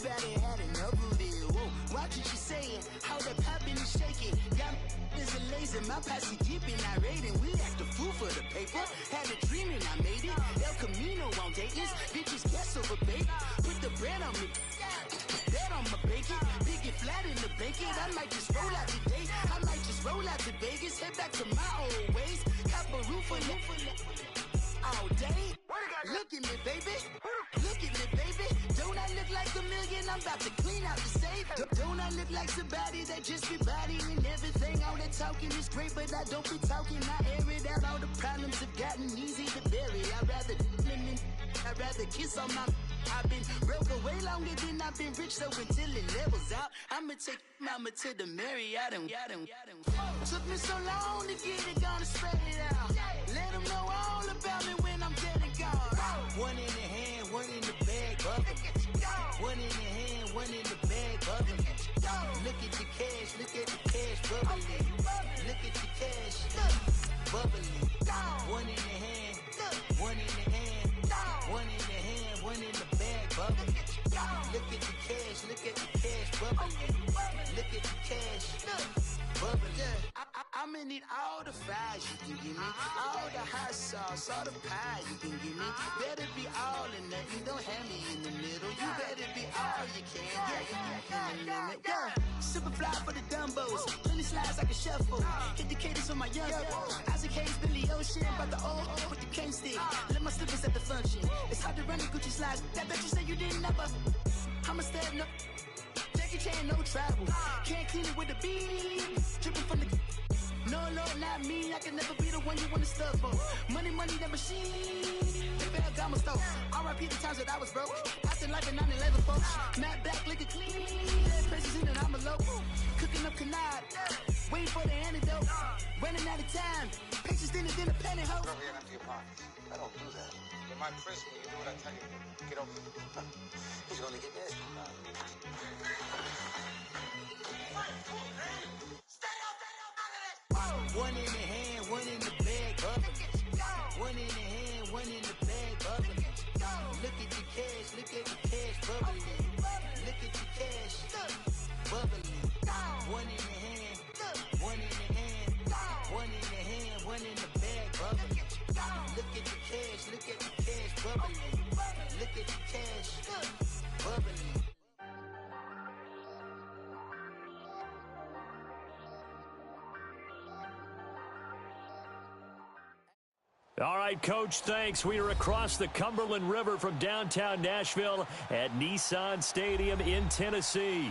Everybody had enough of it. Whoa, watch what you saying. How that poppin' and shaking. Got is a laser, my posse deep and irate, and we act a fool for the paper. Had a dream and I made it. El Camino on Dayton's. Bitches guess over bait. Put the bread on me. Bet on my bacon. Big and flat in the bacon. I might just roll out today. I might just roll out to Vegas. Head back to my old ways. Cop a roof for all day. Look at me, baby. Look at me, baby. Don't I look like a million? I'm about to clean out the safe. Don't I look like somebody that just be bodying everything? All that talking is great, but I don't be talking. I air it out. All the problems have gotten easy to bury. I'd rather kiss on my. I've been broke way longer than I've been rich, so until it levels out, I'ma take mama to the Marriott and took me so long to get it, gonna spread it out. Let them know all about me when I'm dead and gone. One in the hand, one in the bag, bubbling. One in the hand, one in the bag, bubbling. Look at the cash, bubbling. Look at the cash, bubbling. One in the hand, one in the hand, one in the hand, one in the bag, bubbling. Look at the cash, bubbling. Look at the cash, bubbling. I'ma need all the fries you can give me, all the hot sauce, all the pie you can give me. Better be all or nothing, don't have me in the middle. You better be all you can, yeah. Super fly for the Dumbos, plenty slides like a shuffle. Hit the cadence on my young Isaac Hayes, Billy Ocean, about the old with the cane stick. Let my slippers at the function. It's hard to run the Gucci slides. That bet you say you didn't never. I'ma step no. Jackie Chan, no travel. Can't clean it with the beat. Dripping from the. No, not me. I can never be the one you wanna stuff for. Money, that machine. The bell got my stove. R.I.P. the times that I was broke. Acting like a 9/11 folks. Matt back, looking clean. Dead places in and I'm alone. Cooking up canard. Waiting for the antidote. Running out of time. Patience thinner than a penny hoe. Never get empty your pockets. I don't do that. In my prison, you do what I tell you. Get over it. He's gonna get nasty. One in the hand, one in the bag, bubbling. One in the hand, one in the bag, bubbling. Look at the cash, bubbling. Look at the cash, bubbling. One in the hand, one in the hand, one in the hand, one in the bag, bubbling. Look at the cash, bubbling. Look at the cash, bubbling. All right, Coach, thanks. We are across the Cumberland River from downtown Nashville at Nissan Stadium in Tennessee.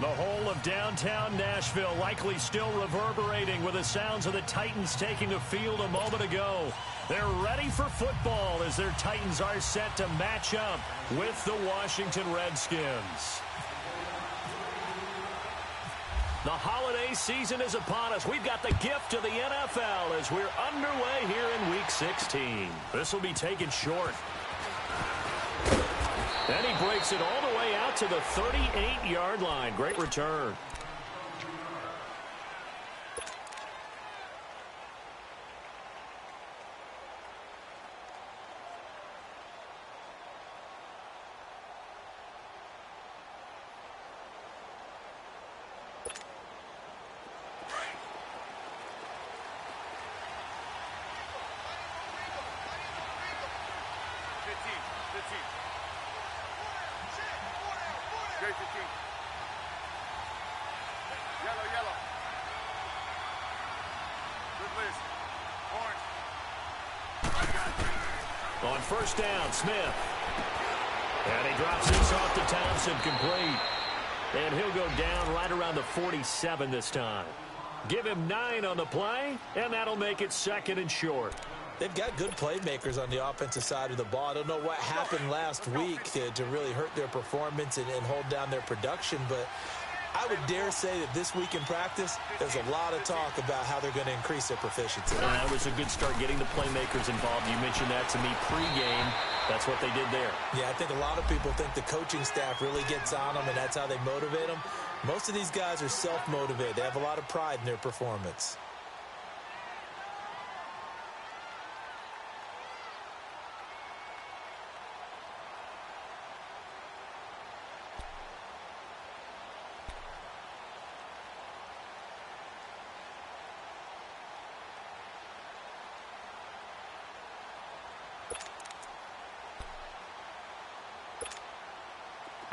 The whole of downtown Nashville likely still reverberating with the sounds of the Titans taking the field a moment ago. They're ready for football as their Titans are set to match up with the Washington Redskins. The holiday season is upon us. We've got the gift of the NFL as we're underway here in Week 16. This will be taken short. And he breaks it all the way out to the 38-yard line. Great return. On first down, Smith. And he drops this off to Thompson, complete. And he'll go down right around the 47 this time. Give him 9 on the play, and that'll make it second and short. They've got good playmakers on the offensive side of the ball. I don't know what happened last week to really hurt their performance and hold down their production, but I would dare say that this week in practice, there's a lot of talk about how they're going to increase their proficiency. That was a good start getting the playmakers involved. You mentioned that to me pregame. That's what they did there. Yeah, I think a lot of people think the coaching staff really gets on them, and that's how they motivate them. Most of these guys are self-motivated. They have a lot of pride in their performance.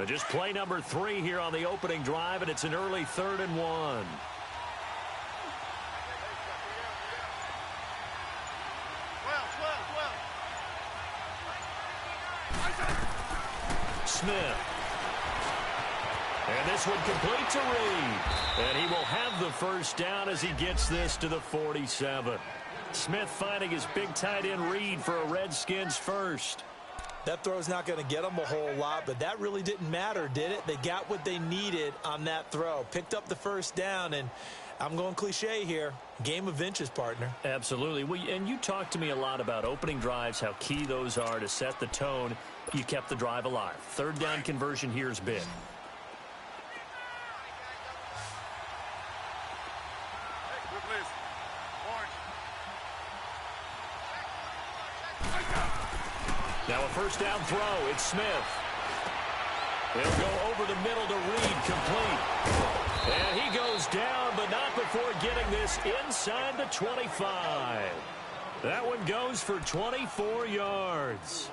Just play number 3 here on the opening drive, and it's an early 3rd and 1. Smith. And this one complete to Reed. And he will have the first down as he gets this to the 47. Smith finding his big tight end Reed for a Redskins first. That throw's not going to get them a whole lot, but that really didn't matter, did it? They got what they needed on that throw. Picked up the first down, and I'm going cliche here. Game of inches, partner. Absolutely. Well, and you talked to me a lot about opening drives, how key those are to set the tone. You kept the drive alive. 3rd down conversion here is big. Now a first down throw. It's Smith. He'll go over the middle to Reed, complete. And he goes down, but not before getting this inside the 25. That one goes for 24 yards.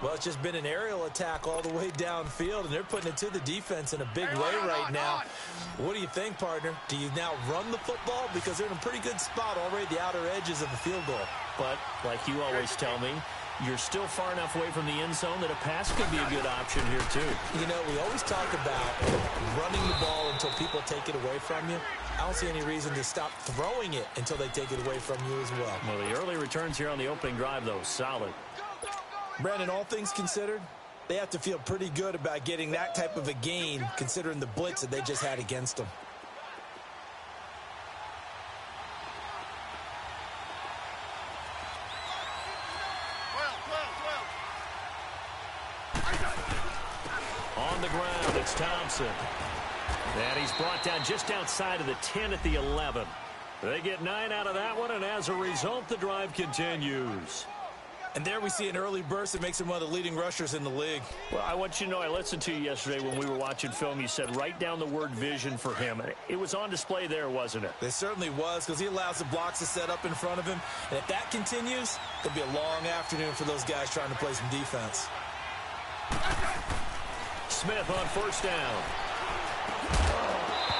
Well, it's just been an aerial attack all the way downfield, and they're putting it to the defense in a big way right now. What do you think, partner? Do you now run the football? Because they're in a pretty good spot already at the outer edges of the field goal. But, like you always tell me, you're still far enough away from the end zone that a pass could be a good option here, too. You know, we always talk about running the ball until people take it away from you. I don't see any reason to stop throwing it until they take it away from you as well. Well, the early returns here on the opening drive, though, solid. Brandon, all things considered, they have to feel pretty good about getting that type of a gain considering the blitz that they just had against them. On the ground, it's Thompson. And he's brought down just outside of the 10 at the 11. They get 9 out of that one, and as a result, the drive continues. And there we see an early burst that makes him one of the leading rushers in the league. Well, I want you to know, I listened to you yesterday when we were watching film. You said write down the word vision for him. It was on display there, wasn't it? It certainly was, because he allows the blocks to set up in front of him. And if that continues, it'll be a long afternoon for those guys trying to play some defense. Smith on first down.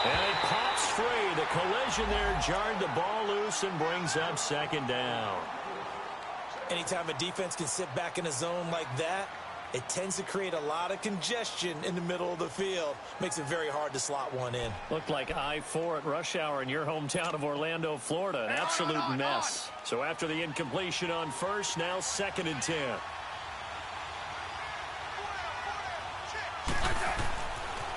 And it pops free. The collision there jarred the ball loose and brings up 2nd down. Anytime a defense can sit back in a zone like that, it tends to create a lot of congestion in the middle of the field. Makes it very hard to slot one in. Looked like I-4 at rush hour in your hometown of Orlando, Florida. An absolute mess. So after the incompletion on first, now 2nd and 10.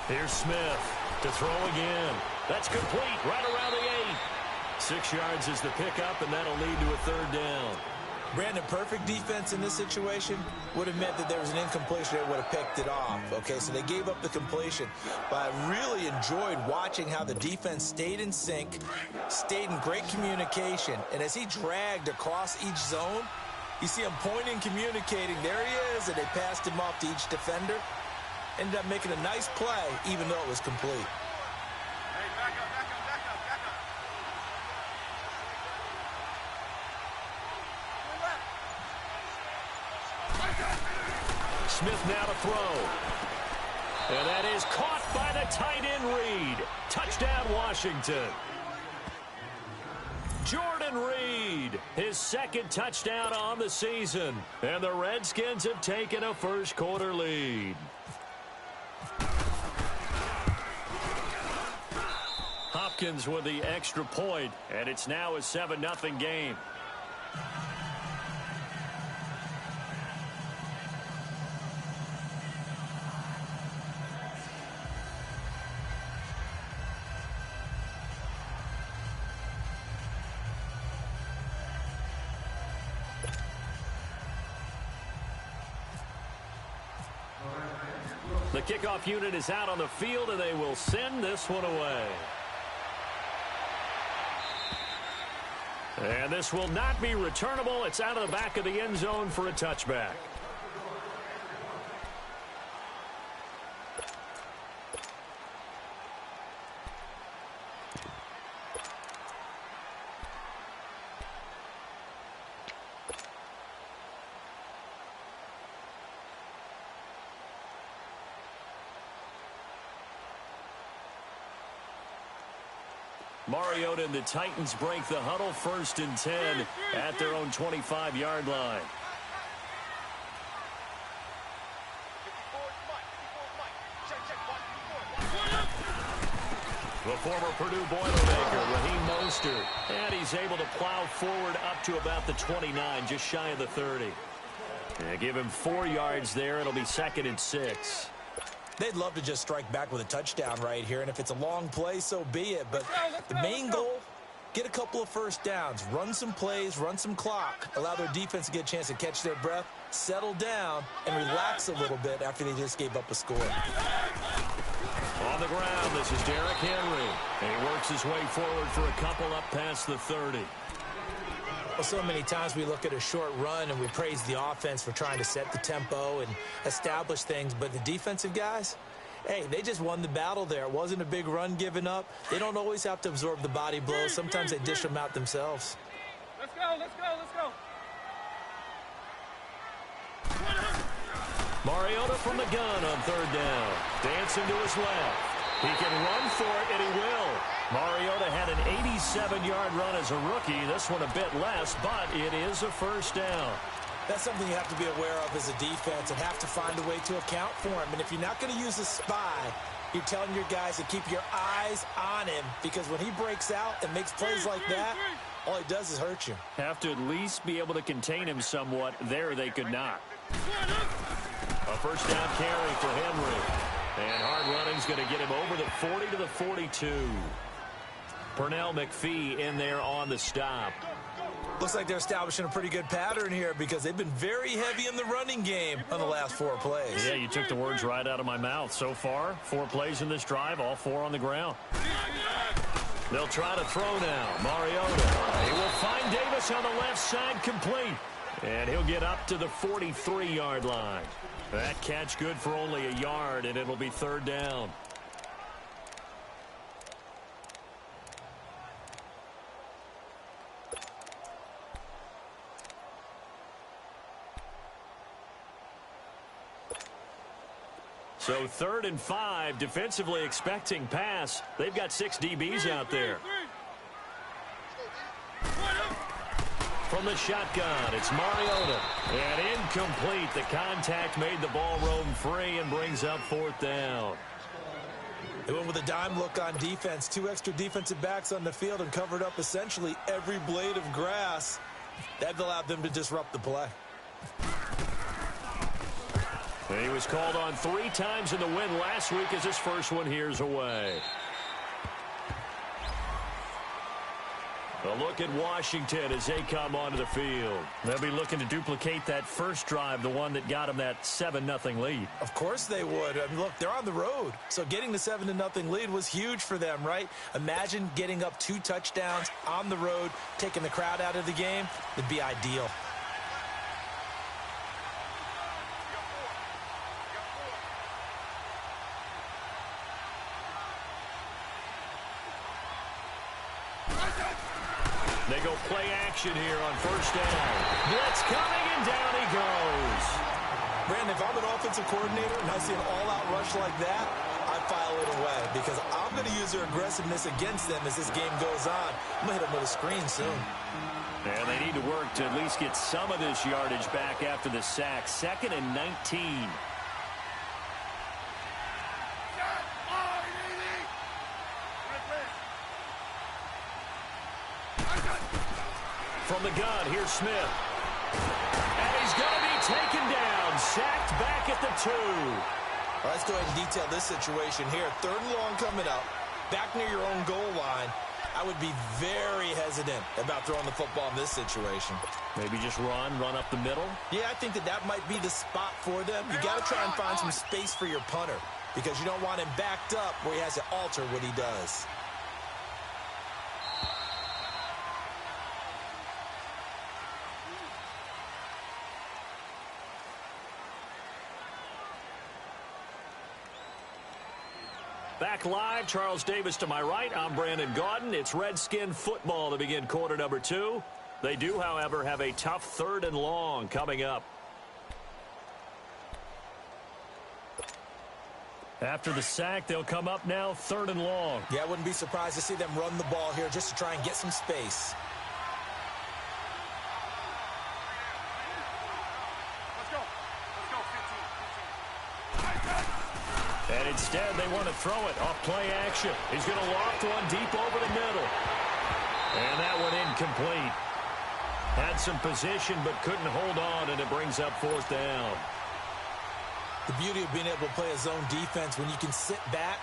Here's Smith to throw again. That's complete right around the 8. 6 yards is the pickup, and that'll lead to a 3rd down. Brandon, perfect defense in this situation would have meant that there was an incompletion that would have picked it off. Okay, so they gave up the completion. But I really enjoyed watching how the defense stayed in sync, stayed in great communication. And as he dragged across each zone, you see him pointing, communicating. There he is, and they passed him off to each defender. Ended up making a nice play, even though it was complete. Smith now to throw. And that is caught by the tight end Reed. Touchdown, Washington. Jordan Reed, his 2nd touchdown on the season. And the Redskins have taken a first quarter lead. Hopkins with the extra point, and it's now a 7-0 game. The kickoff unit is out on the field, and they will send this one away. And this will not be returnable. It's out of the back of the end zone for a touchback. Mariota and the Titans break the huddle, 1st and 10 at their own 25-yard line. The former Purdue Boilermaker, Raheem Mostert, and he's able to plow forward up to about the 29, just shy of the 30. And give him 4 yards there. It'll be 2nd and 6. They'd love to just strike back with a touchdown right here, and if it's a long play, so be it. But the main goal, get a couple of first downs, run some plays, run some clock, allow their defense to get a chance to catch their breath, settle down, and relax a little bit after they just gave up a score. On the ground, this is Derrick Henry. And he works his way forward for a couple up past the 30. Well, so many times we look at a short run and we praise the offense for trying to set the tempo and establish things, but the defensive guys, hey, they just won the battle there. It wasn't a big run given up. They don't always have to absorb the body blows. Sometimes they dish them out themselves. Let's go, let's go, let's go. Mariota from the gun on 3rd down. Dancing to his left. He can run for it, and he will. Mariota had an 87-yard run as a rookie. This one a bit less, but it is a 1st down. That's something you have to be aware of as a defense and have to find a way to account for him. And if you're not going to use a spy, you're telling your guys to keep your eyes on him, because when he breaks out and makes plays like that, all he does is hurt you. Have to at least be able to contain him somewhat. There they could not. A 1st down carry for Henry. And hard running's going to get him over the 40 to the 42. Pernell McPhee in there on the stop. Looks like they're establishing a pretty good pattern here because they've been very heavy in the running game on the last 4 plays. Yeah, you took the words right out of my mouth. So far, 4 plays in this drive, all 4 on the ground. They'll try to throw now. Mariota. He will find Davis on the left side, complete. And he'll get up to the 43-yard line. That catch good for only a yard, and it'll be 3rd down. So 3rd and 5, defensively expecting pass. They've got 6 DBs out there. From the shotgun, it's Mariota. And incomplete. The contact made the ball roam free and brings up 4th down. They went with a dime look on defense. 2 extra defensive backs on the field and covered up essentially every blade of grass. That allowed them to disrupt the play. He was called on 3 times in the win last week as his first one here's away. A look at Washington as they come onto the field. They'll be looking to duplicate that first drive, the one that got them that 7-0 lead. Of course they would. I mean, look, they're on the road. So getting the 7-0 lead was huge for them, right? Imagine getting up 2 touchdowns on the road, taking the crowd out of the game. It'd be ideal. They go play action here on 1st down. Blitz coming, and down he goes. Brandon, if I'm an offensive coordinator and I see an all-out rush like that, I file it away because I'm going to use their aggressiveness against them as this game goes on. I'm going to hit them with a screen soon. And they need to work to at least get some of this yardage back after the sack. 2nd and 19. From the gun, here's Smith. And he's going to be taken down, sacked back at the 2. All right, let's go ahead and detail this situation here. 3rd and long coming up, back near your own goal line. I would be very hesitant about throwing the football in this situation. Maybe just run up the middle? Yeah, I think that might be the spot for them. You got to try and find some space for your punter because you don't want him backed up where he has to alter what he does. Back live, Charles Davis to my right. I'm Brandon Gaudin. It's Redskin football to begin quarter number 2. They do, however, have a tough 3rd and long coming up. After the sack, they'll come up now 3rd and long. Yeah, I wouldn't be surprised to see them run the ball here just to try and get some space. And instead, they want to throw it off play action. He's going to loft one deep over the middle. And that one incomplete. Had some position but couldn't hold on, and it brings up 4th down. The beauty of being able to play a zone defense, when you can sit back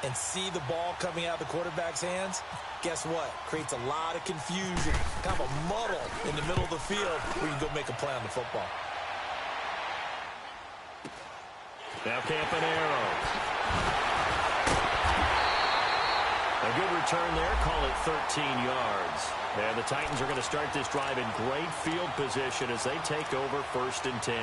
and see the ball coming out of the quarterback's hands, guess what? Creates a lot of confusion, kind of a muddle in the middle of the field where you can go make a play on the football. Now Campanero. A good return there, call it 13 yards. And the Titans are going to start this drive in great field position as they take over 1st and 10.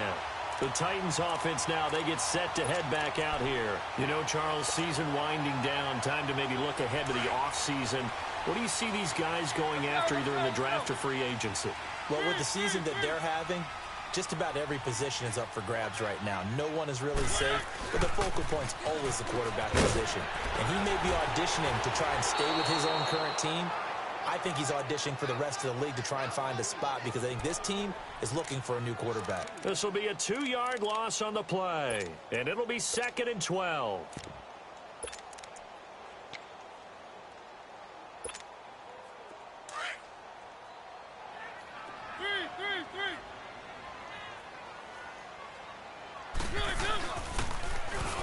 The Titans offense now, they get set to head back out here. You know, Charles, season winding down, time to maybe look ahead to the offseason. What do you see these guys going after either in the draft or free agency? Well, with the season that they're having, just about every position is up for grabs right now. No one is really safe, but the focal point's always the quarterback position. And he may be auditioning to try and stay with his own current team. I think he's auditioning for the rest of the league to try and find a spot because I think this team is looking for a new quarterback. This will be a 2-yard loss on the play, and it'll be 2nd and 12.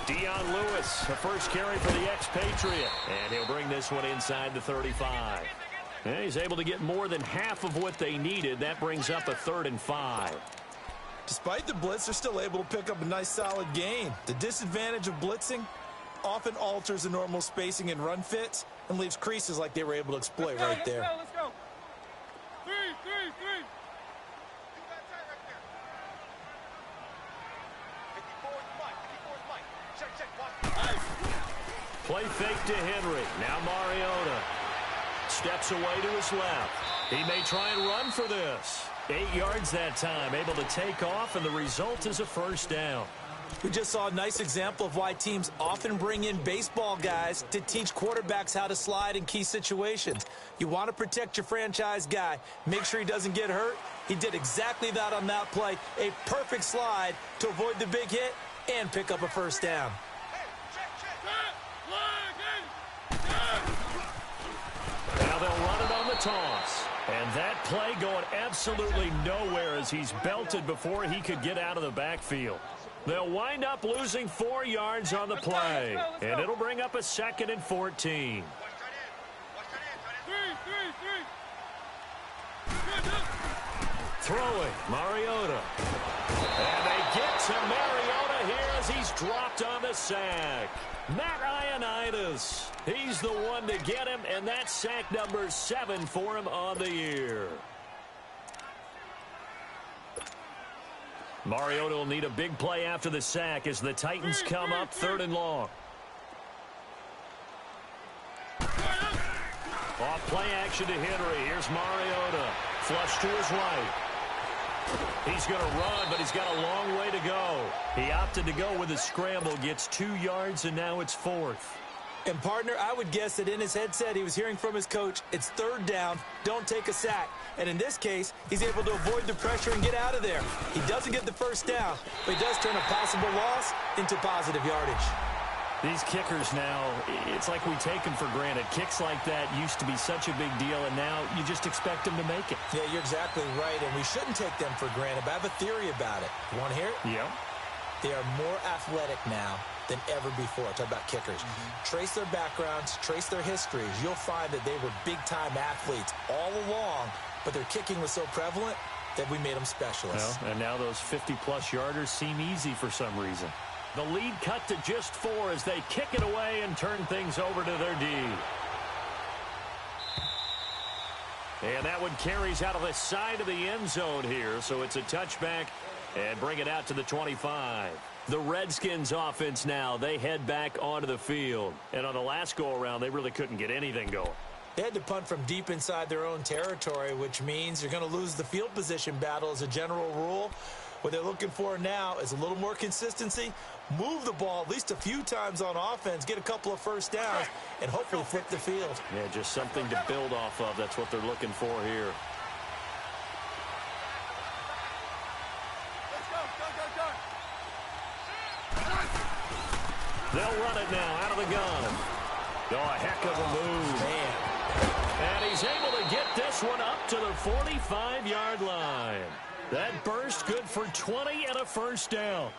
Dion Lewis, the first carry for the expatriate, and he'll bring this one inside the 35. And he's able to get more than half of what they needed. That brings up a 3rd and 5. Despite the blitz, they're still able to pick up a nice solid gain. The disadvantage of blitzing often alters the normal spacing and run fits and leaves creases like they were able to exploit right there. Let's go. 3. Play fake to Henry. Now Mariota steps away to his left. He may try and run for this. 8 yards that time, able to take off, and the result is a 1st down. We just saw a nice example of why teams often bring in baseball guys to teach quarterbacks how to slide in key situations. You want to protect your franchise guy. Make sure he doesn't get hurt. He did exactly that on that play. A perfect slide to avoid the big hit and pick up a 1st down. Now they'll run it on the toss. And that play going absolutely nowhere as he's belted before he could get out of the backfield. They'll wind up losing 4 yards on the play. And it'll bring up a 2nd and 14. Throwing, Mariota. And they get to Mariota here as he's dropped on the sack. Matt Ioannidis, he's the one to get him, and that's sack number 7 for him on the year. Mariota will need a big play after the sack as the Titans come up 3rd and long. Off play action to Henry. Here's Mariota. Flush to his right. He's going to run, but he's got a long way to go. He opted to go with a scramble, gets 2 yards, and now it's 4th. And, partner, I would guess that in his headset he was hearing from his coach, it's 3rd down, don't take a sack. And in this case, he's able to avoid the pressure and get out of there. He doesn't get the 1st down, but he does turn a possible loss into positive yardage. These kickers now, it's like we take them for granted. Kicks like that used to be such a big deal, and now you just expect them to make it. Yeah, you're exactly right, and we shouldn't take them for granted, but I have a theory about it. You want to hear it? Yeah. They are more athletic now than ever before. Talk about kickers. Trace their backgrounds, trace their histories. You'll find that they were big-time athletes all along, but their kicking was so prevalent that we made them specialists. Well, and now those 50-plus yarders seem easy for some reason. The lead cut to just 4 as they kick it away and turn things over to their D. And that one carries out of the side of the end zone here, so it's a touchback and bring it out to the 25. The Redskins offense now, they head back onto the field. And on the last go-around, they really couldn't get anything going. They had to punt from deep inside their own territory, which means you're going to lose the field position battle as a general rule. What they're looking for now is a little more consistency, move the ball at least a few times on offense, get a couple of first downs, and hopefully flip the field. Yeah, just something to build off of. That's what they're looking for here. They'll run it now out of the gun. Oh, a heck of a move. Man. And he's able to get this one up to the 45-yard line. That burst good for 20 and a first down.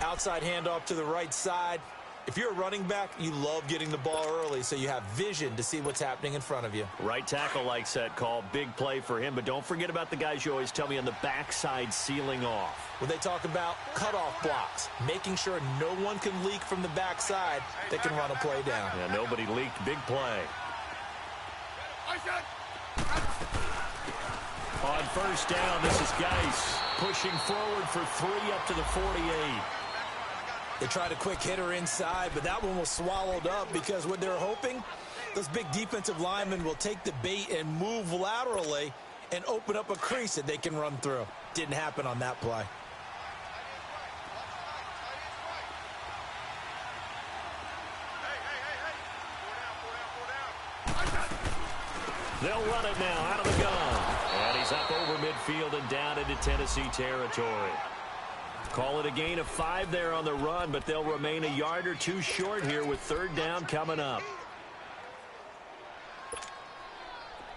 Outside handoff to the right side. If you're a running back, you love getting the ball early so you have vision to see what's happening in front of you. Right tackle likes that call. Big play for him. But don't forget about the guys you always tell me on the backside sealing off. When they talk about cutoff blocks, making sure no one can leak from the backside, they can run a play down. Yeah, nobody leaked. Big play. On first down, this is Geis pushing forward for 3 up to the 48. They tried a quick hitter inside, but that one was swallowed up because what they're hoping, those big defensive linemen will take the bait and move laterally and open up a crease that they can run through. Didn't happen on that play. They'll run it now out of the gun. And he's up over midfield and down into Tennessee territory. Call it a gain of 5 there on the run, but they'll remain a yard or two short here with third down coming up.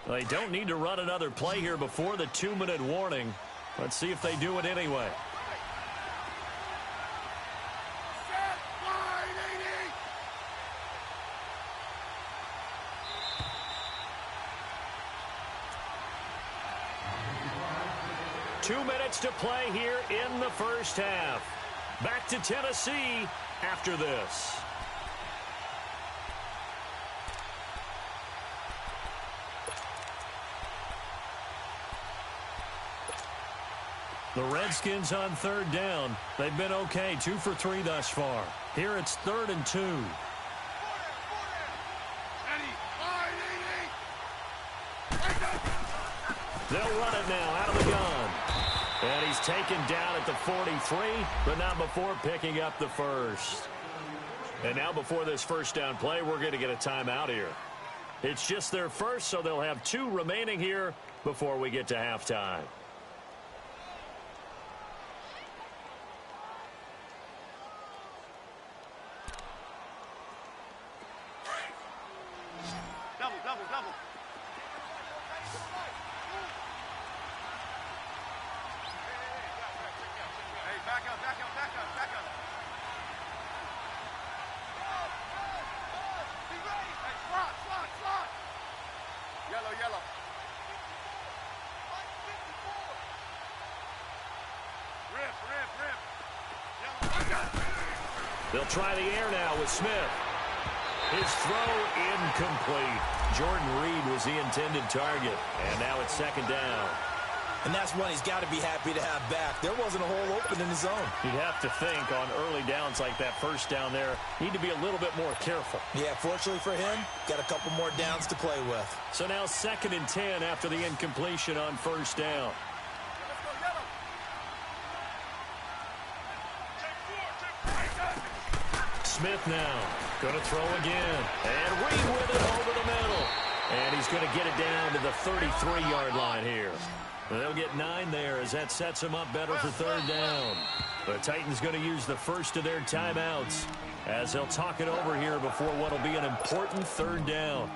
Well, they don't need to run another play here before the 2-minute warning. Let's see if they do it anyway. 2 minutes to play here in the first half. Back to Tennessee after this. The Redskins on third down. They've been okay, 2 for 3 thus far. Here it's 3rd and 2. They'll run it now out of the gun. And he's taken down at the 43, but not before picking up the first. And now before this first down play, we're going to get a timeout here. It's just their first, so they'll have 2 remaining here before we get to halftime. Double. Hey, back up. Be ready. Hey, slot. Yellow. Rip. They'll try the air now with Smith. His throw incomplete. Jordan Reed was the intended target. And now it's 2nd down. And that's one he's got to be happy to have back. There wasn't a hole open in the zone. You'd have to think on early downs like that first down there, need to be a little bit more careful. Yeah, fortunately for him, got a couple more downs to play with. So now 2nd and 10 after the incompletion on first down. Smith now going to throw again. And Reed with it over the middle. And he's going to get it down to the 33-yard line here. They'll get 9 there as that sets them up better for 3rd down. The Titans going to use the first of their timeouts as they'll talk it over here before what will be an important 3rd down.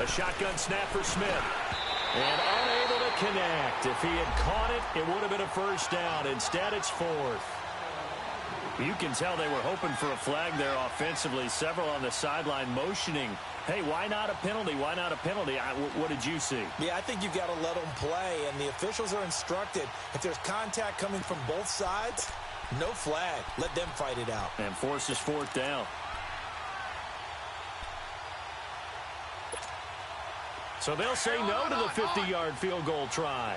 A shotgun snap for Smith. And unable to connect. If he had caught it, it would have been a first down. Instead, it's 4th. You can tell they were hoping for a flag there offensively. Several on the sideline motioning, hey, why not a penalty? Why not a penalty? What did you see? Yeah, I think you've got to let them play, and the officials are instructed. If there's contact coming from both sides, no flag. Let them fight it out. And forces fourth down. So they'll say no to the 50-yard field goal try.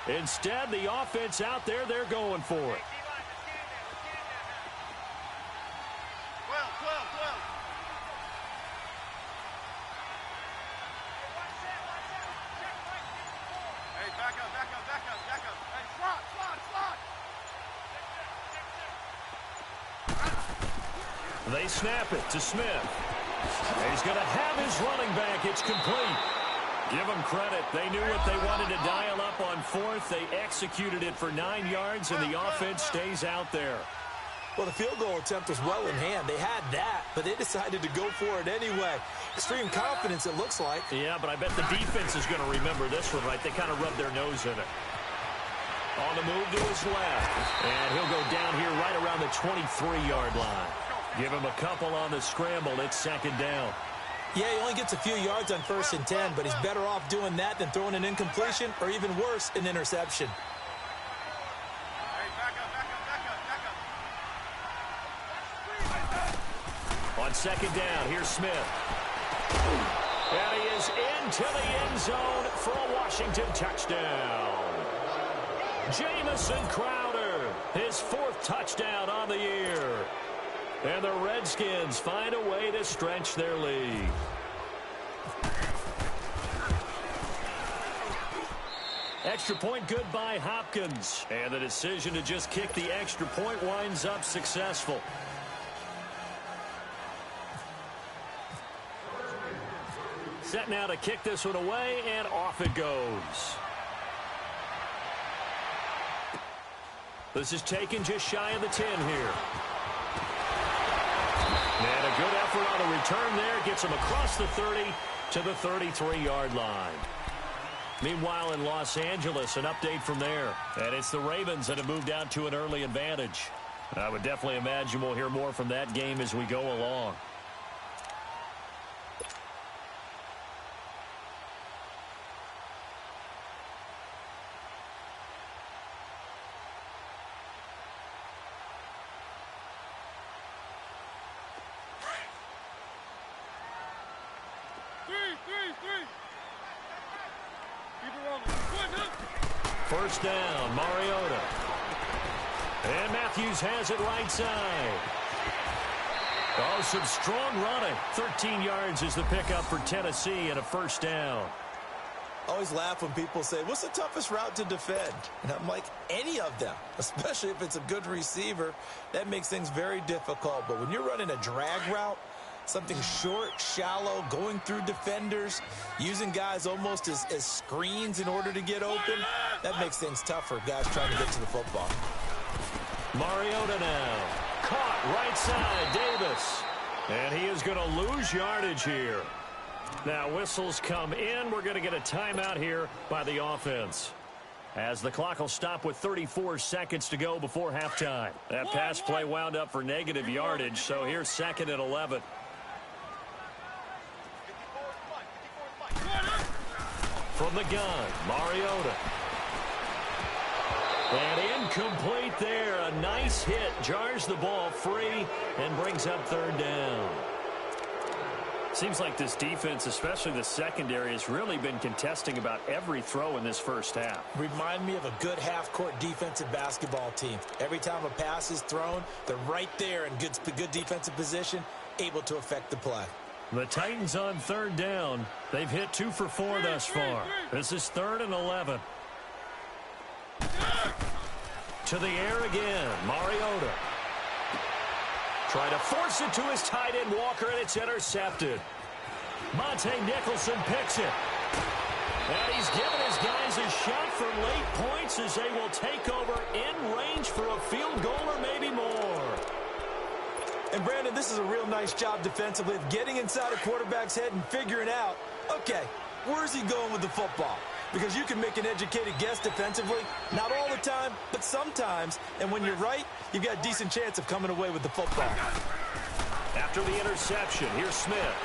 Instead, the offense out there, they're going for it. 12. Hey, back up. Hey, slot. They snap it to Smith. And he's going to have his running back. It's complete. Give them credit. They knew what they wanted to dial up on fourth. They executed it for 9 yards, and the offense stays out there. Well, the field goal attempt was well in hand. They had that, but they decided to go for it anyway. Extreme confidence, it looks like. Yeah, but I bet the defense is going to remember this one, right? They kind of rubbed their nose in it. On the move to his left. And he'll go down here right around the 23-yard line. Give him a couple on the scramble. It's second down. Yeah, he only gets a few yards on 1st and 10, but he's better off doing that than throwing an incompletion or even worse, an interception. Hey, back up. On second down, here's Smith. And he is into the end zone for a Washington touchdown. Jamison Crowder, his 4th touchdown on the year. And the Redskins find a way to stretch their lead. Extra point good by Hopkins. And the decision to just kick the extra point winds up successful. Set now to kick this one away, and off it goes. This is taken just shy of the 10 here. And a good effort on the return there. Gets him across the 30 to the 33-yard line. Meanwhile, in Los Angeles, an update from there. And it's the Ravens that have moved out to an early advantage. I would definitely imagine we'll hear more from that game as we go along. First down, Mariota. And Matthews has it right side. Oh, some strong running. 13 yards is the pickup for Tennessee and a first down. I always laugh when people say, what's the toughest route to defend? And I'm like, any of them, especially if it's a good receiver. That makes things very difficult. But when you're running a drag route, something short, shallow, going through defenders, using guys almost as screens in order to get open, that makes things tough for guys trying to get to the football. Mariota now. Caught right side, Davis. And he is going to lose yardage here. Now whistles come in. We're going to get a timeout here by the offense. As the clock will stop with 34 seconds to go before halftime. That pass play wound up for negative yardage, so here's 2nd and 11. From the gun, Mariota. And incomplete there. A nice hit. Jars the ball free and brings up 3rd down. Seems like this defense, especially the secondary, has really been contesting about every throw in this first half. Remind me of a good half-court defensive basketball team. Every time a pass is thrown, they're right there in good defensive position, able to affect the play. The Titans on 3rd down. They've hit 2 for 4 thus far. This is 3rd and 11. To the air again, Mariota. Try to force it to his tight end, Walker, and it's intercepted. Monte Nicholson picks it. And he's given his guys a shot for late points as they will take over in range for a field goal or maybe more. And, Brandon, this is a real nice job defensively of getting inside a quarterback's head and figuring out, okay, where's he going with the football? because you can make an educated guess defensively. Not all the time, but sometimes. And when you're right, you've got a decent chance of coming away with the football. After the interception, here's Smith.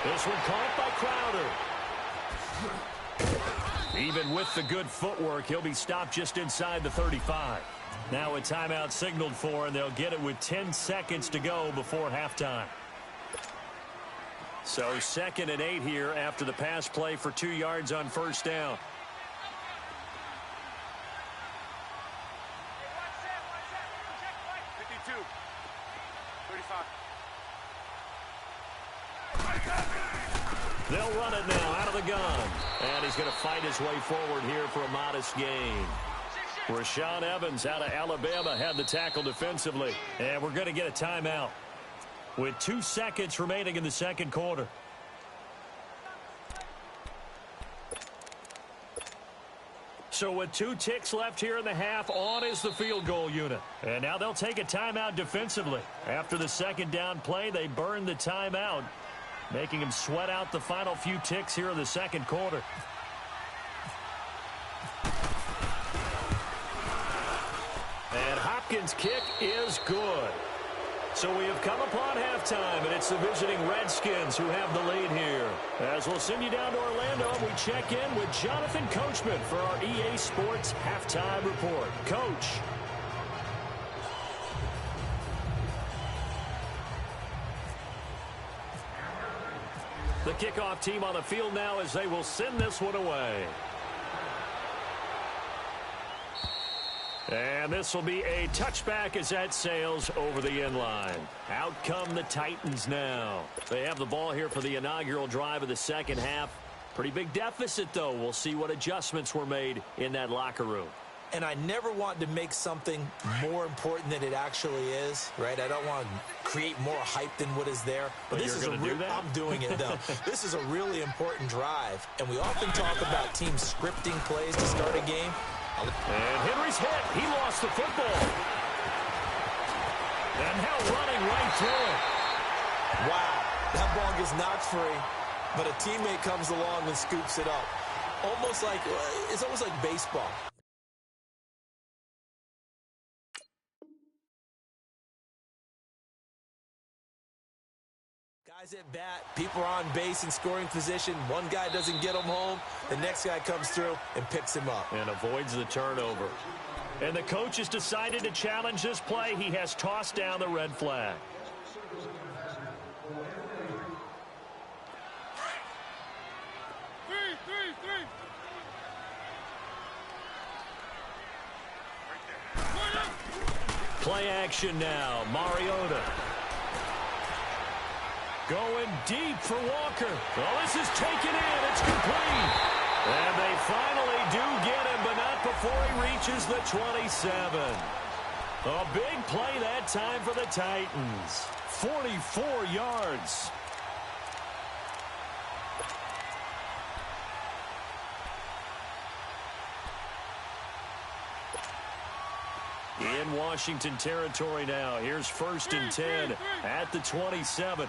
This one caught by Crowder. Even with the good footwork, he'll be stopped just inside the 35. Now a timeout signaled for, and they'll get it with 10 seconds to go before halftime. So 2nd and 8 here after the pass play for 2 yards on first down. They'll run it now out of the gun. And he's going to fight his way forward here for a modest gain. Rashaan Evans out of Alabama had the tackle defensively. And we're going to get a timeout with 2 seconds remaining in the second quarter. So with 2 ticks left here in the half, on is the field goal unit. And now they'll take a timeout defensively. After the second down play, they burn the timeout, making him sweat out the final few ticks here in the second quarter. And Hopkins' kick is good. So we have come upon halftime, and it's the visiting Redskins who have the lead here. As we'll send you down to Orlando, we check in with Jonathan Coachman for our EA Sports Halftime Report. Coach. The kickoff team on the field now as they will send this one away. And this will be a touchback as that sails over the end line. Out come the Titans now. They have the ball here for the inaugural drive of the second half. Pretty big deficit, though. We'll see what adjustments were made in that locker room. And I never want to make something more important than it actually is, right? I don't want to create more hype than what is there. But this is I'm doing it, though. This is a really important drive. And we often talk about teams scripting plays to start a game. And Henry's hit. He lost the football. And now running right through it. Wow. That ball gets knocked free, but a teammate comes along and scoops it up. It's almost like baseball. Guys at bat, people are on base in scoring position. One guy doesn't get him home. The next guy comes through and picks him up. And avoids the turnover. And the coach has decided to challenge this play. He has tossed down the red flag. Play action now. Mariota. Going deep for Walker. Well, this is taken in. It's complete. And they finally do get him, but not before he reaches the 27. A big play that time for the Titans. 44 yards. In Washington territory now. Here's 1st and 10 at the 27.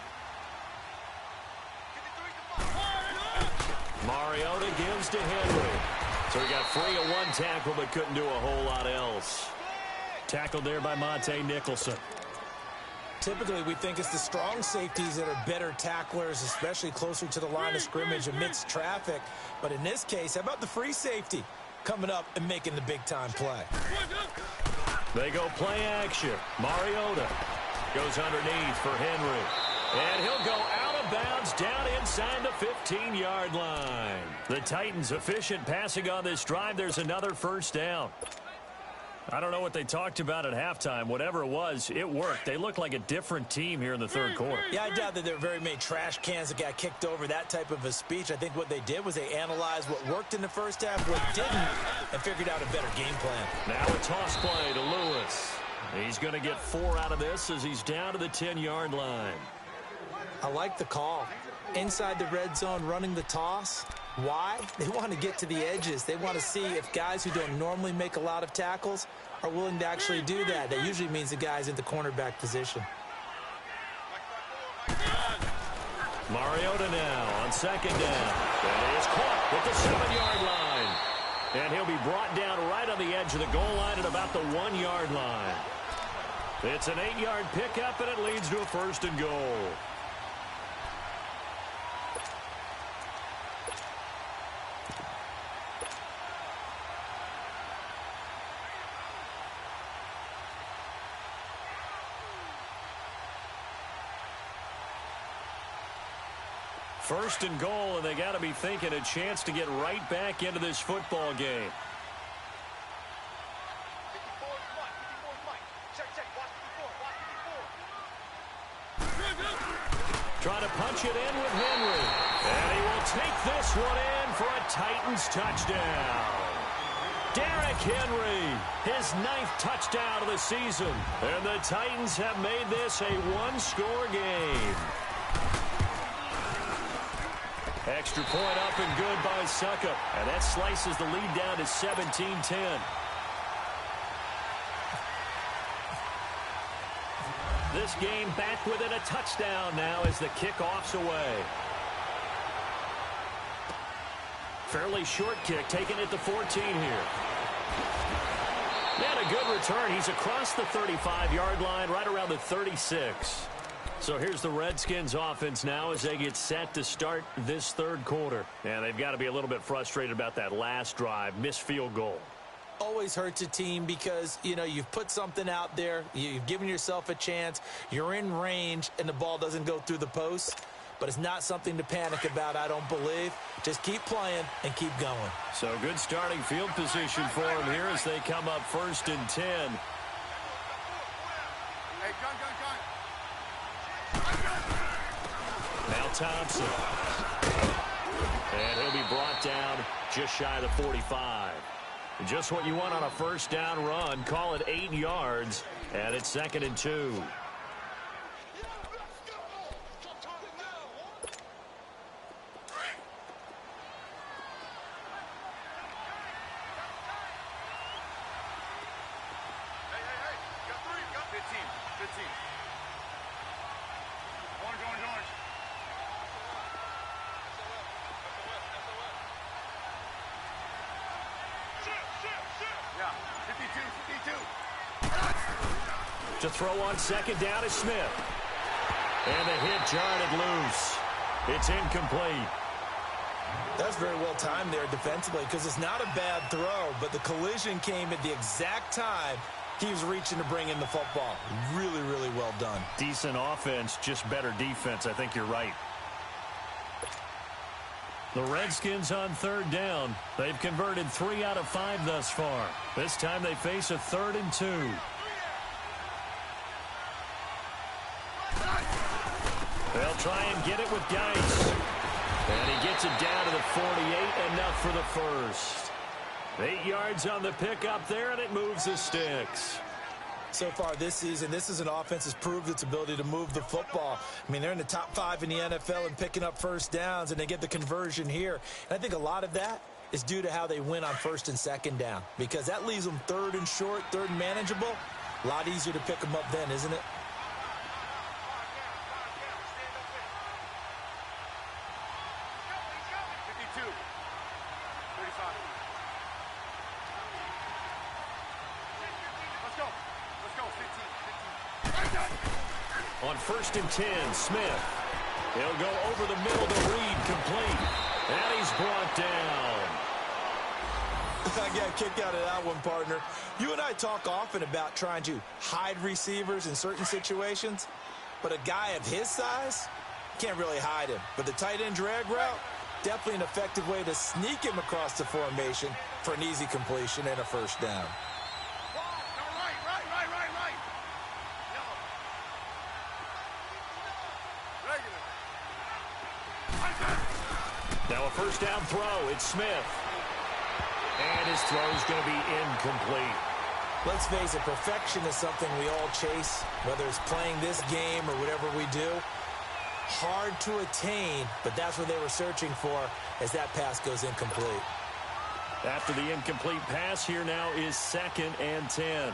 Mariota gives to Henry. So he got free of one tackle but couldn't do a whole lot else. Tackled there by Monte Nicholson. Typically, we think it's the strong safeties that are better tacklers, especially closer to the line of scrimmage amidst traffic. But in this case, how about the free safety coming up and making the big-time play? They go play action. Mariota goes underneath for Henry. And he'll go out of bounds down inside the 15-yard line. The Titans efficient passing on this drive. There's another 1st down. I don't know what they talked about at halftime. Whatever it was, it worked. They look like a different team here in the 3rd quarter. Yeah, I doubt that there were very many trash cans that got kicked over, that type of a speech. I think what they did was they analyzed what worked in the first half, what didn't, and figured out a better game plan. Now a toss play to Lewis. He's going to get 4 out of this as he's down to the 10-yard line. I like the call. Inside the red zone, running the toss. Why? They want to get to the edges. They want to see if guys who don't normally make a lot of tackles are willing to actually do that. That usually means the guy's in the cornerback position. Mariota now on 2nd down. That is caught at the 7-yard line. And he'll be brought down right on the edge of the goal line at about the 1-yard line. It's an 8-yard pickup, and it leads to a 1st and goal. First and goal, and they got to be thinking a chance to get right back into this football game. Trying to punch it in with Henry. And he will take this one in for a Titans touchdown. Derrick Henry, his 9th touchdown of the season. And the Titans have made this a 1-score game. Extra point up and good by Suckup. And that slices the lead down to 17-10. This game back within a touchdown now as the kickoff's away. Fairly short kick, taken at the 14 here. And a good return. He's across the 35-yard line, right around the 36. So here's the Redskins offense now as they get set to start this 3rd quarter. And they've got to be a little bit frustrated about that last drive, missed field goal. Always hurts a team because, you know, you've put something out there, you've given yourself a chance, you're in range, and the ball doesn't go through the post. But it's not something to panic about, I don't believe. Just keep playing and keep going. So good starting field position for them here as they come up 1st and 10. Hey, gun. Now Thompson. And he'll be brought down just shy of the 45. Just what you want on a 1st down run. Call it 8 yards, and it's 2nd and 2. To throw on 2nd down is Smith. And the hit jarred it loose. It's incomplete. That's very well timed there defensively because it's not a bad throw, but the collision came at the exact time he was reaching to bring in the football. Really, really well done. Decent offense, just better defense. I think you're right. The Redskins on 3rd down. They've converted 3 out of 5 thus far. This time they face a 3rd and 2. They'll try and get it with Geis. And he gets it down to the 48, enough for the 1st. 8 yards on the pickup there, and it moves the sticks. So far this season, this is an offense that's proved its ability to move the football. I mean, they're in the top 5 in the NFL and picking up 1st downs, and they get the conversion here. And I think a lot of that is due to how they win on 1st and 2nd down, because that leaves them 3rd and short, 3rd and manageable. A lot easier to pick them up then, isn't it? On 1st and 10, Smith. He'll go over the middle to Reed, complete. And he's brought down. I got a kick out of that one, partner. You and I talk often about trying to hide receivers in certain situations, but a guy of his size can't really hide him. But the tight end drag route, definitely an effective way to sneak him across the formation for an easy completion and a 1st down. Now a 1st down throw. It's Smith. And his throw is going to be incomplete. Let's face it, perfection is something we all chase, whether it's playing this game or whatever we do. Hard to attain, but that's what they were searching for as that pass goes incomplete. After the incomplete pass, here now is 2nd and 10.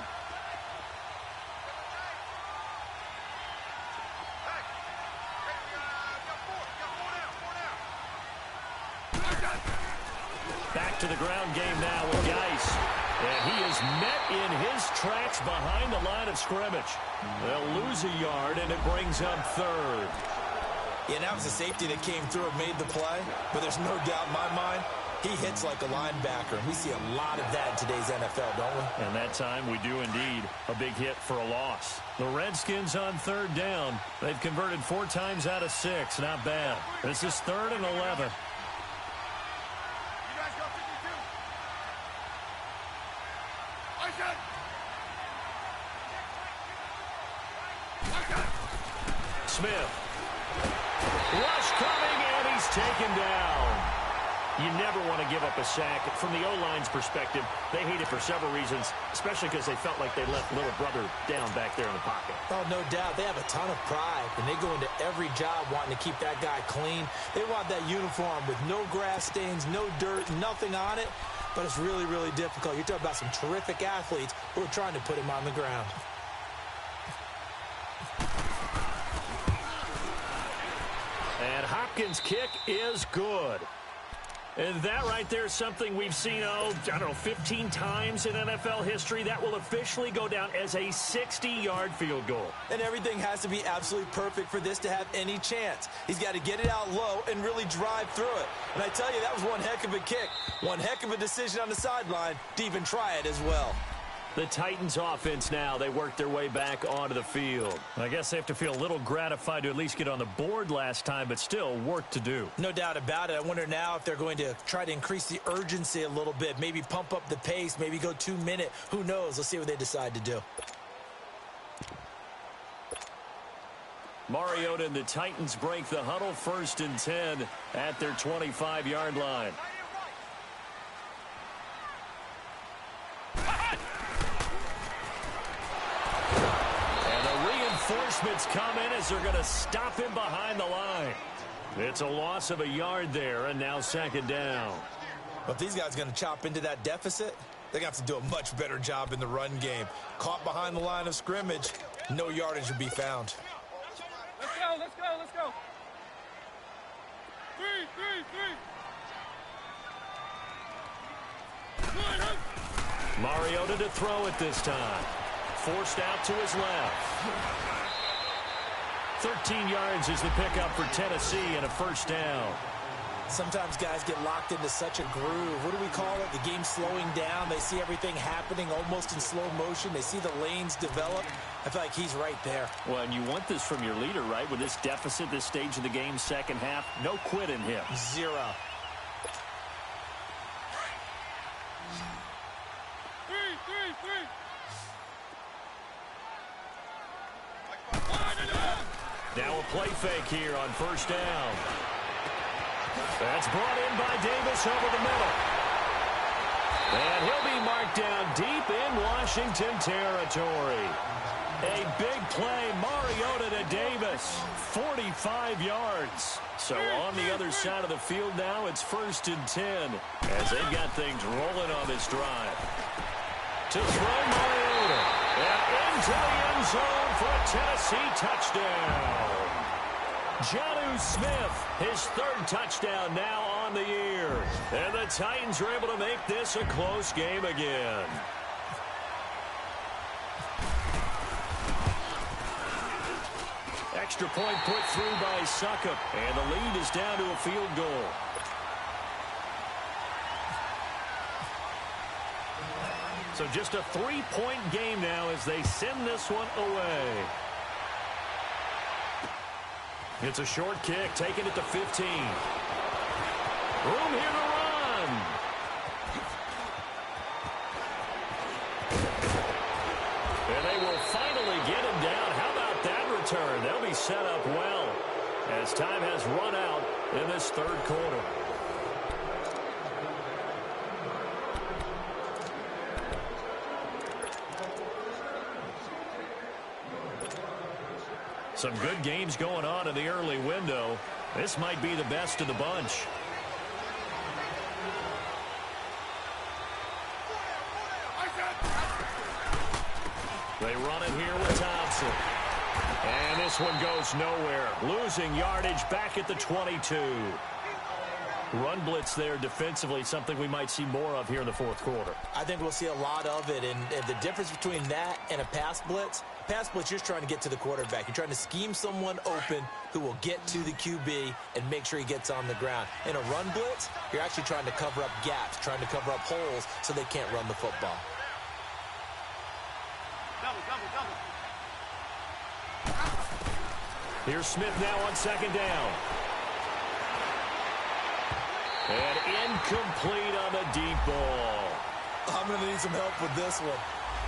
in his tracks behind the line of scrimmage. They'll lose a yard, and it brings up third. Yeah, that was a safety that came through and made the play, but there's no doubt in my mind he hits like a linebacker, and we see a lot of that in today's NFL, don't we? And that time we do indeed. A big hit for a loss. The Redskins on third down. They've converted 4 times out of 6. Not bad. This is 3rd and 11. You guys go 52. I said. Smith. Rush coming, and he's taken down. You never want to give up a sack. From the O-line's perspective, they hate it for several reasons, especially because they felt like they let little brother down back there in the pocket. Oh, no doubt. They have a ton of pride, and they go into every job wanting to keep that guy clean. They want that uniform with no grass stains, no dirt, nothing on it, but it's really, really difficult. You're talking about some terrific athletes who are trying to put him on the ground. And Hopkins' kick is good. And that right there is something we've seen, 15 times in NFL history. That will officially go down as a 60-yard field goal. And everything has to be absolutely perfect for this to have any chance. He's got to get it out low and really drive through it. And I tell you, that was one heck of a kick. One heck of a decision on the sideline to even try it as well. The Titans offense now, they work their way back onto the field. I guess they have to feel a little gratified to at least get on the board last time, but still work to do. No doubt about it. I wonder now if they're going to try to increase the urgency a little bit, maybe pump up the pace, maybe go 2-minute. Who knows? Let's see what they decide to do. Mariota and the Titans break the huddle, 1st and 10 at their 25-yard line. Reinforcements come in as they're going to stop him behind the line. It's a loss of a yard there, and now 2nd down. But if these guys are going to chop into that deficit, they're going to have to do a much better job in the run game. Caught behind the line of scrimmage, no yardage would be found. Let's go, let's go, let's go. 3. Mariota to throw it this time. Forced out to his left. 13 yards is the pickup for Tennessee and a 1st down. Sometimes guys get locked into such a groove. What do we call it? The game slowing down. They see everything happening almost in slow motion. They see the lanes develop. I feel like he's right there. Well, and you want this from your leader, right? With this deficit, this stage of the game, 2nd half, no quit in him. 0. 3. Now a play fake here on 1st down. That's brought in by Davis over the middle. And he'll be marked down deep in Washington territory. A big play, Mariota to Davis, 45 yards. So on the other side of the field now, it's 1st and 10 as they've got things rolling on this drive. To throw Mariota, and into the end zone for a Tennessee touchdown. Jonnu Smith, his 3rd touchdown now on the year. And the Titans are able to make this a close game again. Extra point put through by Succop, and the lead is down to a field goal. So just a 3-point game now as they send this one away. It's a short kick, taking it to 15. Room here to run. And they will finally get him down. How about that return? They'll be set up well as time has run out in this 3rd quarter. Some good games going on in the early window. This might be the best of the bunch. They run it here with Thompson. And this one goes nowhere. Losing yardage back at the 22. Run blitz there defensively, something we might see more of here in the fourth quarter. I think we'll see a lot of it, and the difference between that and a pass blitz, you're just trying to get to the quarterback. You're trying to scheme someone open who will get to the QB and make sure he gets on the ground. In a run blitz, you're actually trying to cover up gaps, trying to cover up holes so they can't run the football. Double. Here's Smith now on second down. And incomplete on the deep ball. I'm going to need some help with this one.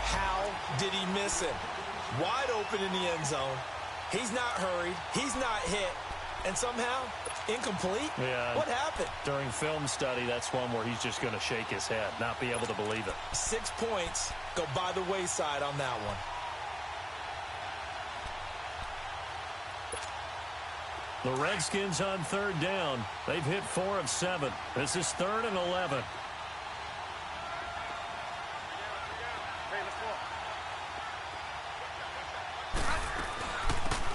How did he miss him? Wide open in the end zone. He's not hurried. He's not hit. And somehow, incomplete? Yeah. What happened? During film study, that's one where he's just going to shake his head, not be able to believe it. 6 points go by the wayside on that one. The Redskins on third down. They've hit 4 of 7. This is 3rd and 11.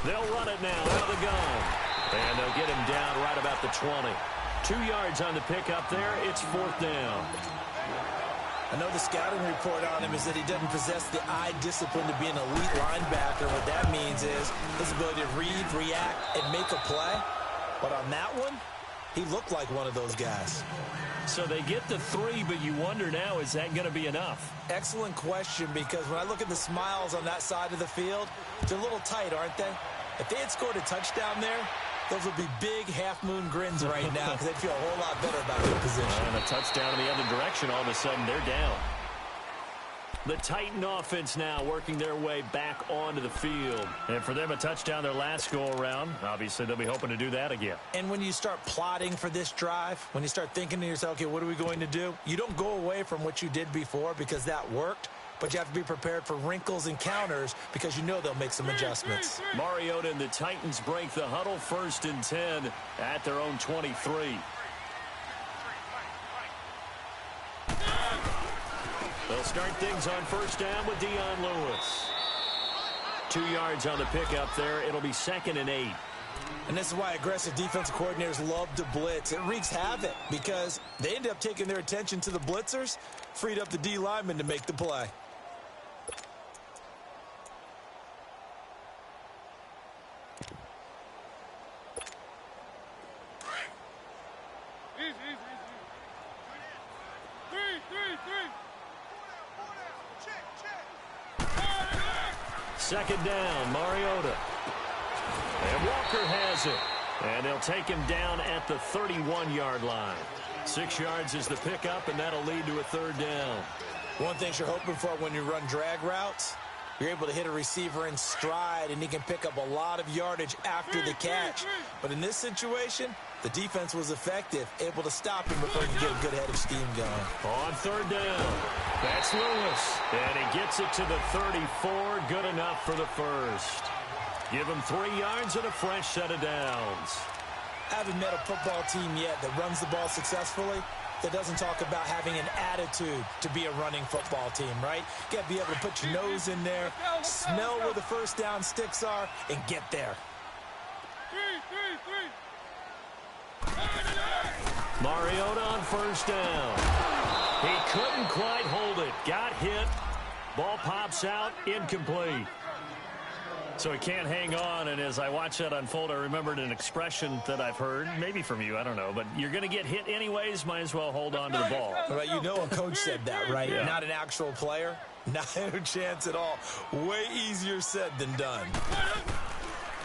They'll run it now out of the gun. And they'll get him down right about the 20. 2 yards on the pickup there. It's 4th down. I know the scouting report on him is that he doesn't possess the eye discipline to be an elite linebacker. What that means is his ability to read, react, and make a play. But on that one, he looked like one of those guys. So they get the 3, but you wonder now, is that going to be enough? Excellent question, because when I look at the smiles on that side of the field, they're a little tight, aren't they? If they had scored a touchdown there, those would be big half-moon grins right now because they'd feel a whole lot better about their position. And a touchdown in the other direction, all of a sudden they're down. The Titan offense now working their way back onto the field. And for them, a touchdown their last go-around. Obviously, they'll be hoping to do that again. And when you start plotting for this drive, when you start thinking to yourself, okay, what are we going to do? You don't go away from what you did before because that worked. But you have to be prepared for wrinkles and counters because you know they'll make some adjustments. Mariota and the Titans break the huddle, 1st and 10 at their own 23. They'll start things on 1st down with Dion Lewis. 2 yards on the pickup there. It'll be 2nd and 8. And this is why aggressive defensive coordinators love to blitz. It wreaks havoc because they end up taking their attention to the blitzers, freed up the D lineman to make the play. Second down, Mariota. And Walker has it. And they'll take him down at the 31-yard line. 6 yards is the pickup, and that'll lead to a 3rd down. One thing you're hoping for when you run drag routes, you're able to hit a receiver in stride, and he can pick up a lot of yardage after the catch. But in this situation, the defense was effective, able to stop him before he could get a good head of steam going. On 3rd down, that's Lewis. And he gets it to the 34, good enough for the 1st. Give him 3 yards and a fresh set of downs. I haven't met a football team yet that runs the ball successfully that doesn't talk about having an attitude to be a running football team, right? You got to be able to put your nose in there, smell where the 1st down sticks are, and get there. Mariota on 1st down. He couldn't quite hold it. Got hit. Ball pops out. Incomplete. So he can't hang on, and as I watch that unfold, I remembered an expression that I've heard, maybe from you, I don't know, but you're going to get hit anyways, might as well hold on to the ball. Right, you know a coach said that, right? Yeah. Not an actual player. Not a chance at all. Way easier said than done.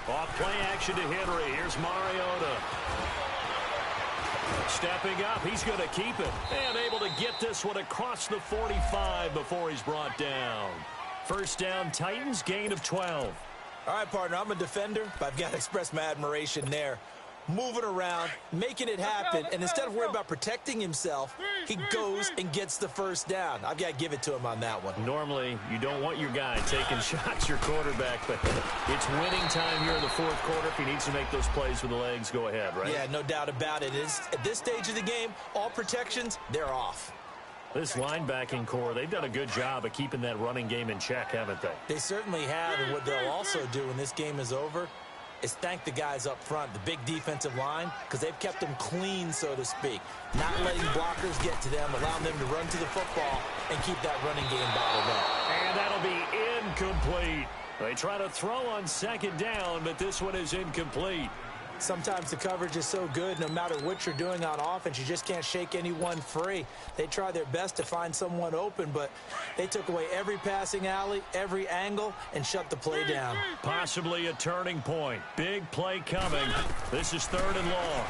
Off play action to Henry. Here's Mariota. Stepping up, he's going to keep it. And able to get this one across the 45 before he's brought down. 1st down, Titans, gain of 12. All right, partner, I'm a defender, but I've got to express my admiration there. Moving around, making it happen, and instead of worrying about protecting himself, he goes and gets the 1st down. I've got to give it to him on that one. Normally, you don't want your guy taking shots, your quarterback, but it's winning time here in the 4th quarter. If he needs to make those plays with the legs, go ahead, right? Yeah, no doubt about it. At this stage of the game, all protections, they're off. This linebacking core, they've done a good job of keeping that running game in check, haven't they? They certainly have, and what they'll also do when this game is over, is thank the guys up front, the big defensive line, because they've kept them clean, so to speak. Not letting blockers get to them, allowing them to run to the football and keep that running game bottled up. And that'll be incomplete. They try to throw on second down, but this one is incomplete. Sometimes the coverage is so good, no matter what you're doing on offense, you just can't shake anyone free. They try their best to find someone open, but they took away every passing alley, every angle, and shut the play down. Possibly a turning point. Big play coming. This is 3rd and long.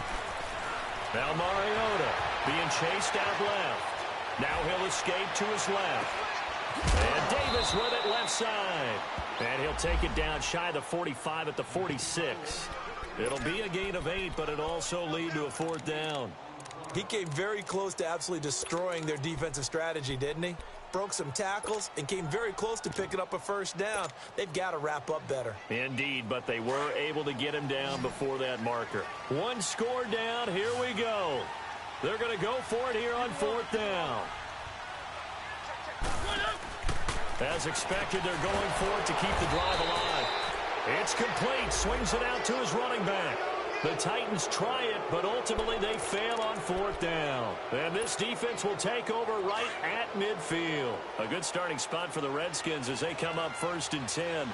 Now Mariota being chased out left. Now he'll escape to his left. And Davis with it left side. And he'll take it down shy of the 45 at the 46. It'll be a gain of 8, but it'll also lead to a 4th down. He came very close to absolutely destroying their defensive strategy, didn't he? Broke some tackles and came very close to picking up a 1st down. They've got to wrap up better. Indeed, but they were able to get him down before that marker. 1 score down. Here we go. They're going to go for it here on 4th down. As expected, they're going for it to keep the drive alive. It's complete. Swings it out to his running back. The Titans try it, but ultimately they fail on 4th down. And this defense will take over right at midfield. A good starting spot for the Redskins as they come up 1st and 10.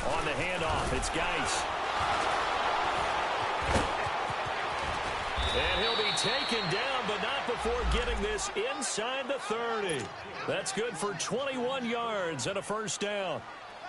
On the handoff, it's Geis. And he'll be taken down, but not before getting this inside the 30. That's good for 21 yards and a 1st down.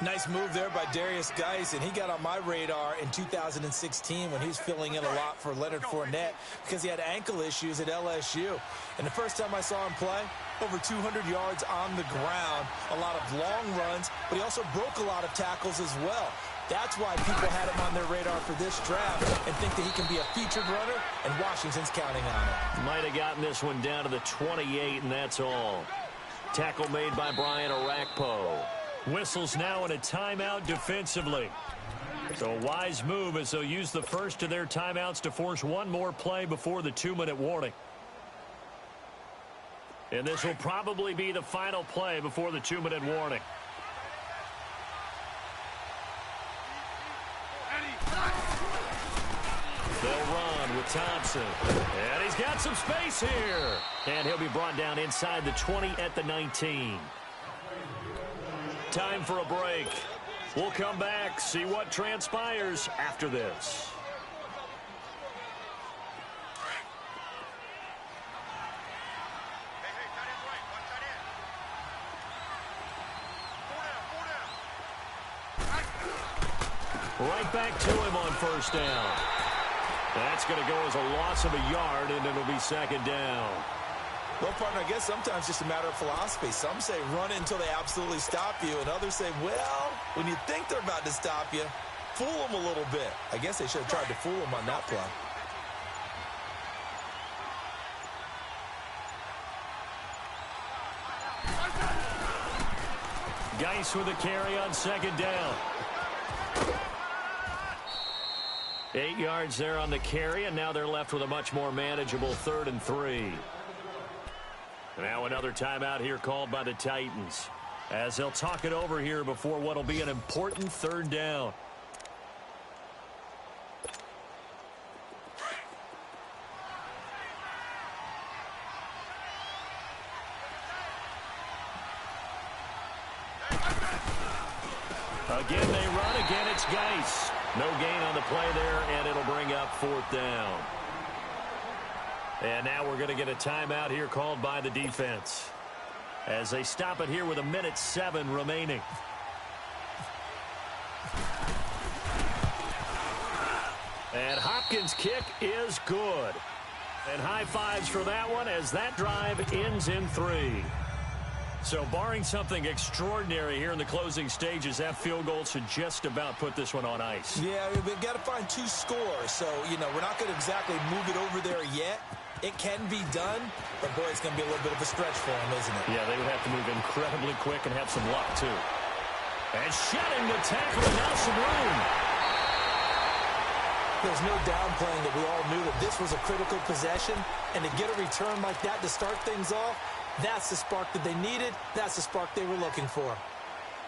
Nice move there by Darius Geis, and he got on my radar in 2016 when he was filling in a lot for Leonard Fournette because he had ankle issues at LSU. And the first time I saw him play, over 200 yards on the ground, a lot of long runs, but he also broke a lot of tackles as well. That's why people had him on their radar for this draft and think that he can be a featured runner, and Washington's counting on it. Might have gotten this one down to the 28, and that's all. Tackle made by Brian Orakpo. Whistles now in a timeout defensively. So a wise move as they'll use the first of their timeouts to force one more play before the 2-minute warning. And this will probably be the final play before the 2-minute warning. They'll run with Thompson. And he's got some space here. And he'll be brought down inside the 20 at the 19. Time for a break. We'll come back, see what transpires after this. Right back to him on 1st down. That's going to go as a loss of a yard, and it'll be 2nd down. Well, partner, I guess sometimes it's just a matter of philosophy. Some say run it until they absolutely stop you, and others say, well, when you think they're about to stop you, fool them a little bit. I guess they should have tried to fool them on that play. Geis with a carry on 2nd down. 8 yards there on the carry, and now they're left with a much more manageable 3rd and 3. Now another timeout here called by the Titans as they'll talk it over here before what will be an important 3rd down. Again, they run. Again, it's Geis. No gain on the play there, and it'll bring up 4th down. And now we're going to get a timeout here called by the defense as they stop it here with 1:07 remaining. And Hopkins' kick is good. And high fives for that one as that drive ends in 3. So barring something extraordinary here in the closing stages, that field goal should just about put this one on ice. Yeah, we've got to find 2 scores. So, you know, we're not going to exactly move it over there yet. It can be done, but, boy, it's going to be a little bit of a stretch for them, isn't it? Yeah, they would have to move incredibly quick and have some luck, too. And shedding the tackle, and now some room. There's no downplaying that we all knew that this was a critical possession, and to get a return like that to start things off, that's the spark that they needed. That's the spark they were looking for.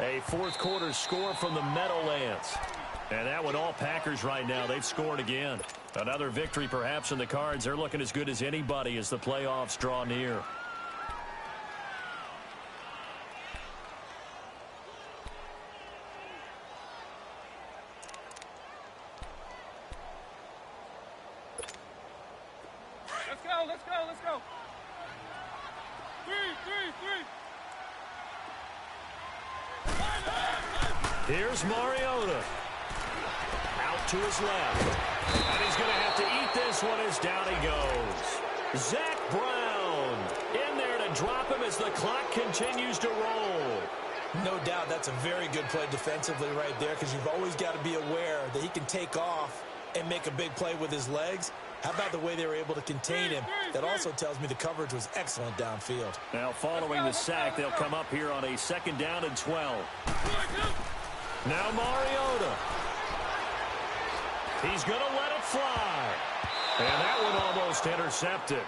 A fourth quarter score from the Meadowlands. And that one all Packers right now. They've scored again. Another victory perhaps in the cards. They're looking as good as anybody as the playoffs draw near. Let's go. 3. Here's Mariota. Out to his left. And he's going to have to eat this one as down he goes. Zach Brown in there to drop him as the clock continues to roll. No doubt that's a very good play defensively right there, because you've always got to be aware that he can take off and make a big play with his legs. How about the way they were able to contain him? That also tells me the coverage was excellent downfield. Now following the sack, they'll come up here on a 2nd down and 12. Now Mariota. He's going to let it fly. And that one almost intercepted.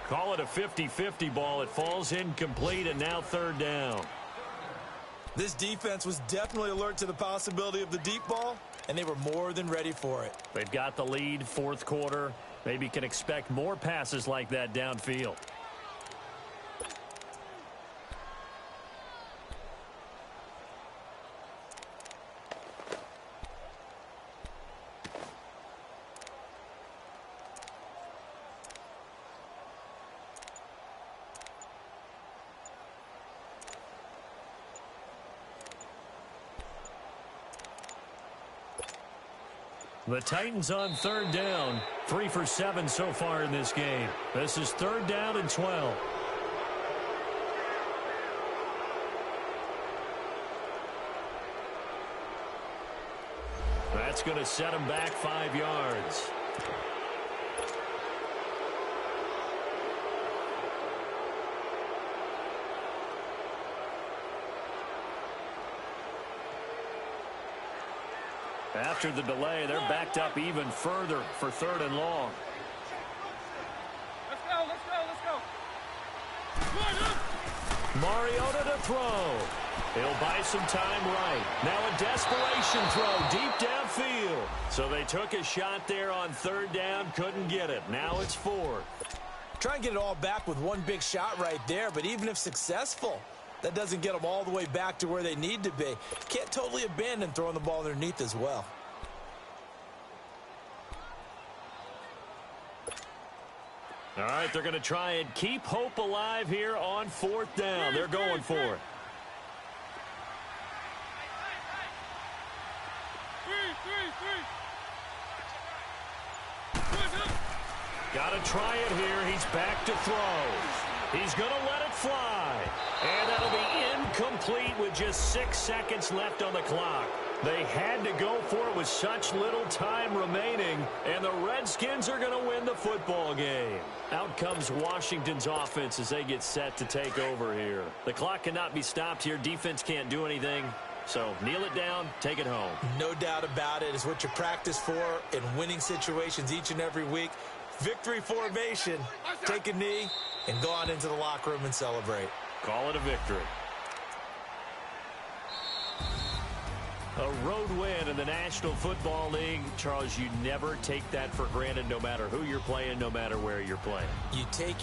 Call it a 50-50 ball. It falls incomplete, and now 3rd down. This defense was definitely alert to the possibility of the deep ball, and they were more than ready for it. They've got the lead, 4th quarter. Maybe can expect more passes like that downfield. The Titans on 3rd down. 3 for 7 so far in this game. This is 3rd down and 12. That's going to set him back 5 yards. After the delay, they're backed up even further for 3rd and long. Let's go. Mariota to throw. He'll buy some time right. Now a desperation throw deep downfield. So they took a shot there on 3rd down, couldn't get it. Now it's 4th. Try and get it all back with one big shot right there, but even if successful, that doesn't get them all the way back to where they need to be. Can't totally abandon throwing the ball underneath as well. All right, they're going to try and keep hope alive here on 4th down. They're going for it. Got to try it here. He's back to throw. He's going to let it fly. And that'll be incomplete with just 6 seconds left on the clock. They had to go for it with such little time remaining, and the Redskins are going to win the football game. Out comes Washington's offense as they get set to take over here. The clock cannot be stopped here. Defense can't do anything. So kneel it down, take it home. No doubt about it. It's what you practice for in winning situations each and every week. Victory formation. Take a knee and go on into the locker room and celebrate. Call it a victory. A road win in the National Football League. Charles, you never take that for granted no matter who you're playing, no matter where you're playing. You take